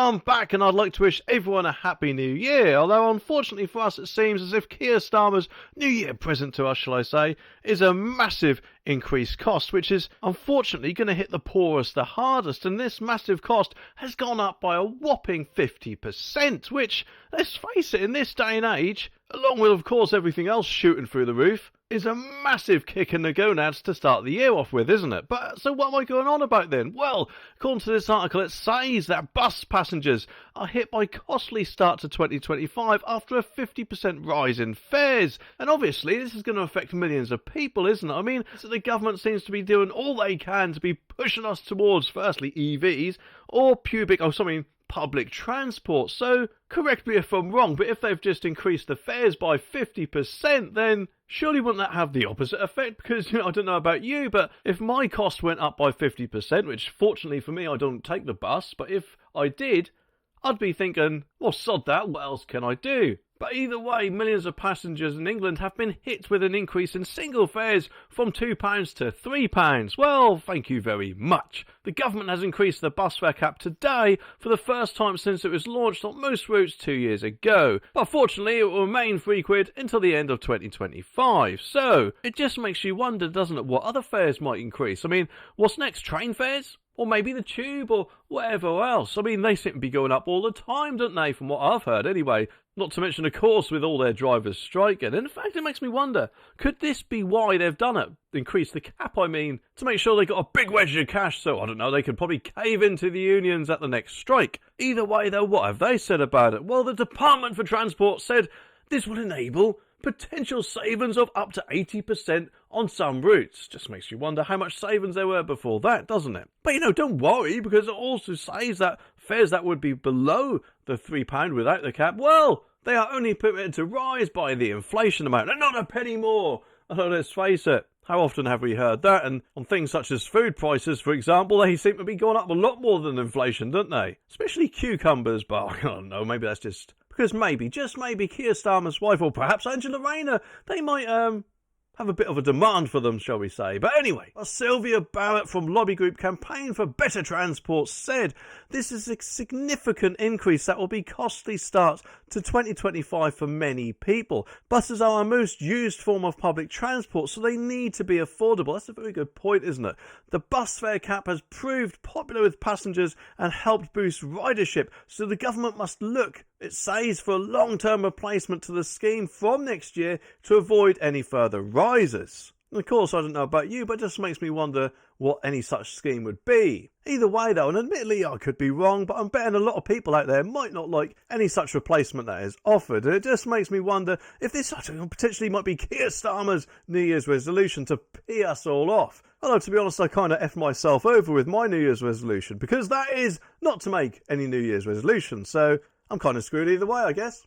I'm back and I'd like to wish everyone a happy new year, although unfortunately for us it seems as if Keir Starmer's new year present to us, shall I say, is a massive increased cost, which is unfortunately going to hit the poorest the hardest, and this massive cost has gone up by a whopping 50%, which, let's face it, in this day and age, along with of course everything else shooting through the roof, is a massive kick in the gonads to start the year off with, isn't it? But so what am I going on about then? Well, according to this article, it says that bus passengers are hit by costly start to 2025 after a 50% rise in fares. And obviously, this is going to affect millions of people, isn't it? I mean, so the government seems to be doing all they can to be pushing us towards, firstly, EVs or public transport. So, correct me if I'm wrong, but if they've just increased the fares by 50%, then surely wouldn't that have the opposite effect? Because, I don't know about you, but if my cost went up by 50%, which fortunately for me I don't take the bus, but if I did, I'd be thinking, well, sod that, what else can I do? But either way, millions of passengers in England have been hit with an increase in single fares from £2 to £3. Well, thank you very much. The government has increased the bus fare cap today for the first time since it was launched on most routes 2 years ago. But fortunately, it will remain £3 until the end of 2025. So, it just makes you wonder, doesn't it, what other fares might increase? I mean, what's next? Train fares? Or maybe the tube, or whatever else. I mean, they seem to be going up all the time, don't they, from what I've heard anyway. Not to mention, of course, with all their drivers striking. And in fact, it makes me wonder, could this be why they've done it? Increase the cap, I mean, to make sure they got a big wedge of cash, so, I don't know, they could probably cave into the unions at the next strike. Either way, though, what have they said about it? Well, the Department for Transport said this will enable potential savings of up to 80% on some routes. Just makes you wonder how much savings there were before that, doesn't it? But don't worry, because it also says that fares that would be below the £3 without the cap, well, they are only permitted to rise by the inflation amount, and not a penny more. Oh, let's face it, how often have we heard that? And on things such as food prices, for example, they seem to be going up a lot more than inflation, don't they? Especially cucumbers, but I don't know, maybe that's just because maybe, just maybe, Keir Starmer's wife, or perhaps Angela Rayner, they might have a bit of a demand for them, shall we say. But anyway, Sylvia Barrett from lobby group Campaign for Better Transport said this is a significant increase that will be costly start to 2025 for many people. Buses are our most used form of public transport, so they need to be affordable. That's a very good point, isn't it? The bus fare cap has proved popular with passengers and helped boost ridership, so the government must look, it says, for a long-term replacement to the scheme from next year to avoid any further rises. And of course, I don't know about you, but it just makes me wonder what any such scheme would be. Either way though, and admittedly I could be wrong, but I'm betting a lot of people out there might not like any such replacement that is offered, and it just makes me wonder if this potentially might be Keir Starmer's New Year's resolution to pee us all off. Although, to be honest, I kind of F myself over with my New Year's resolution, because that is not to make any New Year's resolution, so I'm kind of screwed either way, I guess.